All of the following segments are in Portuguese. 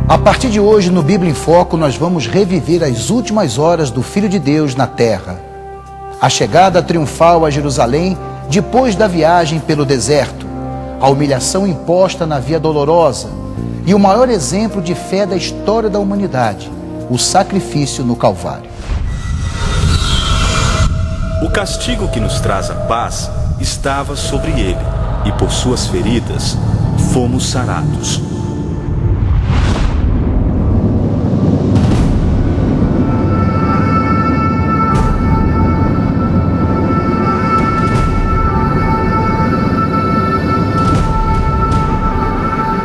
A partir de hoje, no Bíblia em Foco, nós vamos reviver as últimas horas do Filho de Deus na terra. A chegada triunfal a Jerusalém depois da viagem pelo deserto, a humilhação imposta na Via Dolorosa e o maior exemplo de fé da história da humanidade, o sacrifício no Calvário. O castigo que nos traz a paz estava sobre ele, e por suas feridas fomos sarados.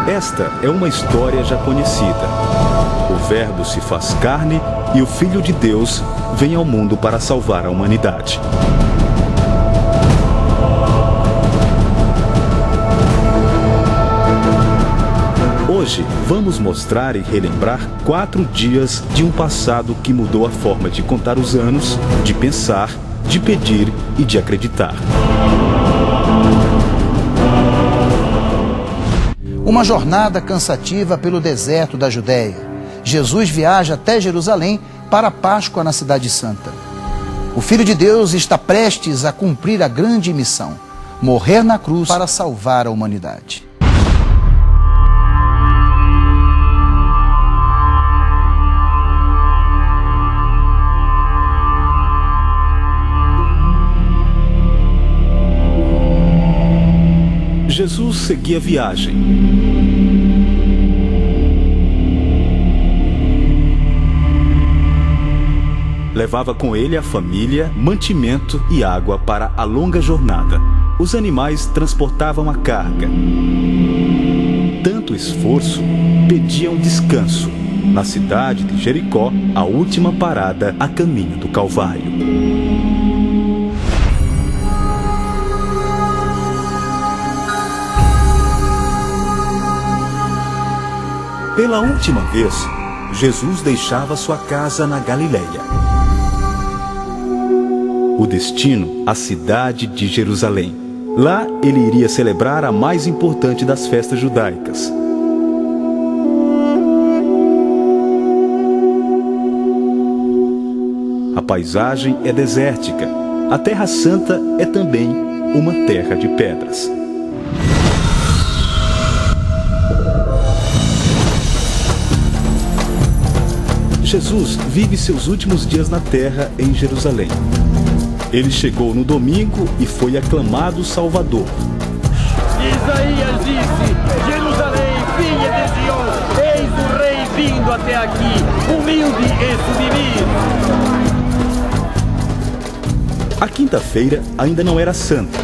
Esta é uma história já conhecida. O Verbo se faz carne e o Filho de Deus vem ao mundo para salvar a humanidade. Hoje vamos mostrar e relembrar 4 dias de um passado que mudou a forma de contar os anos, de pensar, de pedir e de acreditar. Uma jornada cansativa pelo deserto da Judéia. Jesus viaja até Jerusalém para a Páscoa na Cidade Santa. O Filho de Deus está prestes a cumprir a grande missão, morrer na cruz para salvar a humanidade. Jesus seguia viagem. Levava com ele a família, mantimento e água para a longa jornada. Os animais transportavam a carga. Tanto esforço pediam descanso. Na cidade de Jericó, a última parada a caminho do Calvário. Pela última vez, Jesus deixava sua casa na Galileia. O destino, a cidade de Jerusalém. Lá ele iria celebrar a mais importante das festas judaicas. A paisagem é desértica. A Terra Santa é também uma terra de pedras. Jesus vive seus últimos dias na terra em Jerusalém. Ele chegou no domingo e foi aclamado Salvador. Isaías disse: Jerusalém, filha de Sião, eis o rei vindo até aqui, humilde e submisso. A quinta-feira ainda não era santa.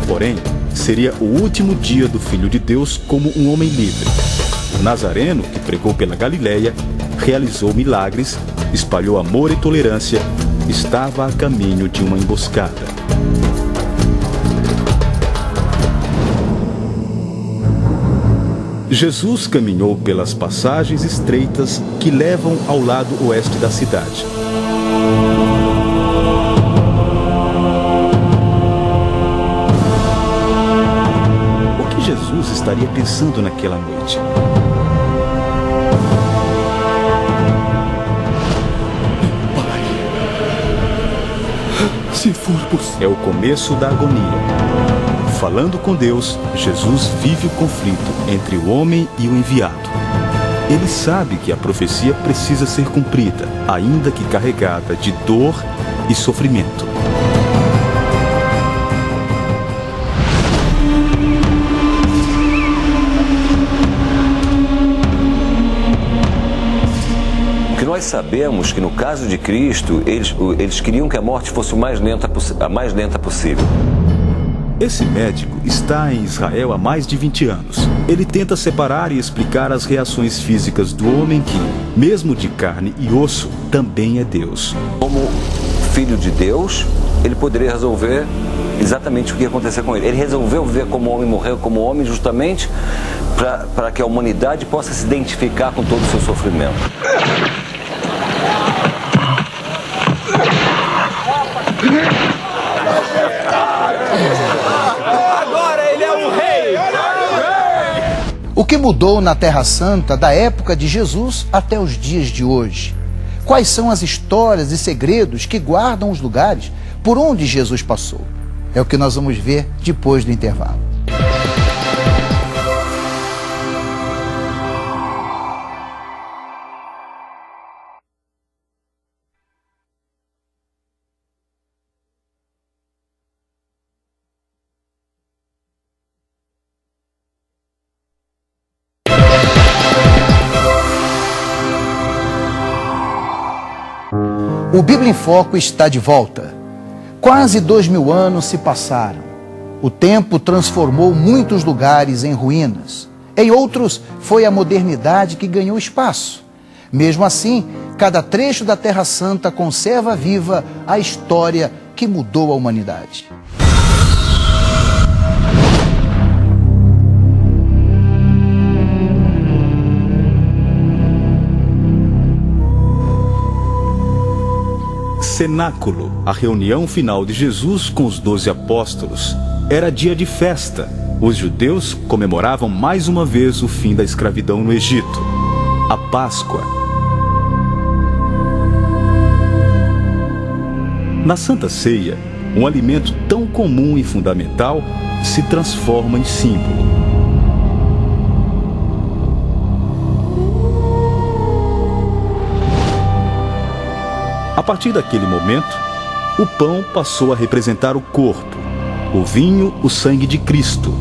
Porém, seria o último dia do Filho de Deus como um homem livre. O Nazareno, que pregou pela Galileia, realizou milagres, espalhou amor e tolerância, estava a caminho de uma emboscada. Jesus caminhou pelas passagens estreitas que levam ao lado oeste da cidade. O que Jesus estaria pensando naquela noite? Se for possível. É o começo da agonia. Falando com Deus, Jesus vive o conflito entre o homem e o enviado. Ele sabe que a profecia precisa ser cumprida, ainda que carregada de dor e sofrimento. Nós sabemos que no caso de Cristo, eles queriam que a morte fosse a mais lenta possível. Esse médico está em Israel há mais de 20 anos. Ele tenta separar e explicar as reações físicas do homem que, mesmo de carne e osso, também é Deus. Como filho de Deus, ele poderia resolver exatamente o que ia acontecer com ele. Ele resolveu viver como homem, morrer como homem, justamente para que a humanidade possa se identificar com todo o seu sofrimento. Agora ele é o rei! O que mudou na Terra Santa da época de Jesus até os dias de hoje? Quais são as histórias e segredos que guardam os lugares por onde Jesus passou? É o que nós vamos ver depois do intervalo. O Bíblia em Foco está de volta. Quase 2000 anos se passaram. O tempo transformou muitos lugares em ruínas. Em outros, foi a modernidade que ganhou espaço. Mesmo assim, cada trecho da Terra Santa conserva viva a história que mudou a humanidade. Cenáculo, a reunião final de Jesus com os 12 apóstolos. Era dia de festa. Os judeus comemoravam mais uma vez o fim da escravidão no Egito, a Páscoa. Na Santa Ceia, um alimento tão comum e fundamental se transforma em símbolo. A partir daquele momento, o pão passou a representar o corpo, o vinho, o sangue de Cristo,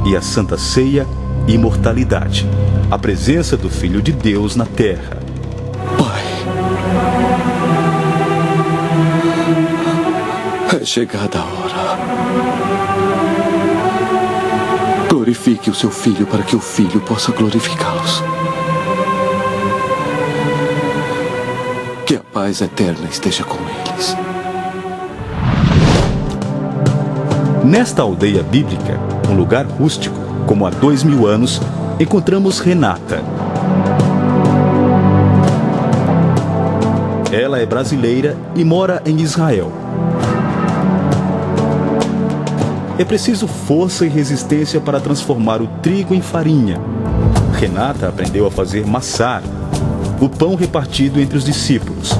e a Santa Ceia, imortalidade, a presença do Filho de Deus na terra. Pai, é chegada a hora. Glorifique o seu Filho para que o Filho possa glorificá-los. Que a paz eterna esteja com eles. Nesta aldeia bíblica, um lugar rústico, como há 2000 anos, encontramos Renata. Ela é brasileira e mora em Israel. É preciso força e resistência para transformar o trigo em farinha. Renata aprendeu a fazer maçar, o pão repartido entre os discípulos.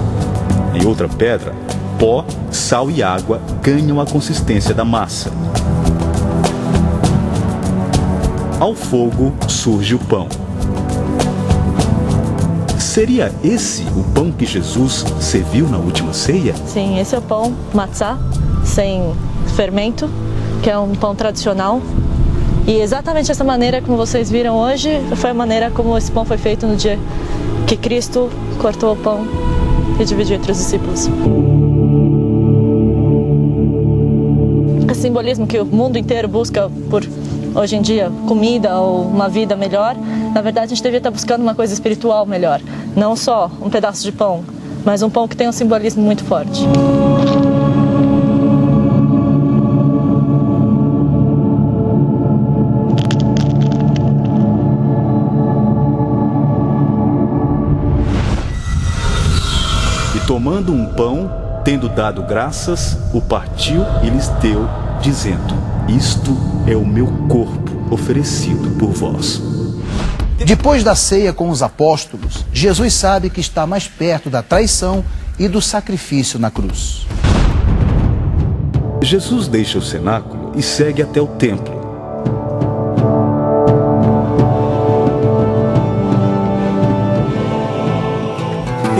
Em outra pedra, pó, sal e água ganham a consistência da massa. Ao fogo surge o pão. Seria esse o pão que Jesus serviu na última ceia? Sim, esse é o pão matzá, sem fermento, que é um pão tradicional. E exatamente essa maneira como vocês viram hoje foi a maneira como esse pão foi feito no dia que Cristo cortou o pão e dividiu entre os discípulos. Esse simbolismo que o mundo inteiro busca por, hoje em dia, comida ou uma vida melhor, na verdade a gente devia estar buscando uma coisa espiritual melhor. Não só um pedaço de pão, mas um pão que tem um simbolismo muito forte. Tomando um pão, tendo dado graças, o partiu e lhes deu, dizendo: isto é o meu corpo oferecido por vós. Depois da ceia com os apóstolos, Jesus sabe que está mais perto da traição e do sacrifício na cruz. Jesus deixa o cenáculo e segue até o templo.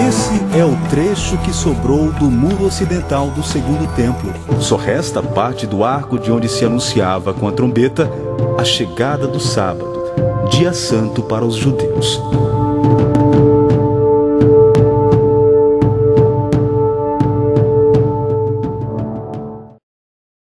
Esse é o trecho que sobrou do muro ocidental do segundo templo. Só resta a parte do arco de onde se anunciava com a trombeta a chegada do sábado, dia santo para os judeus.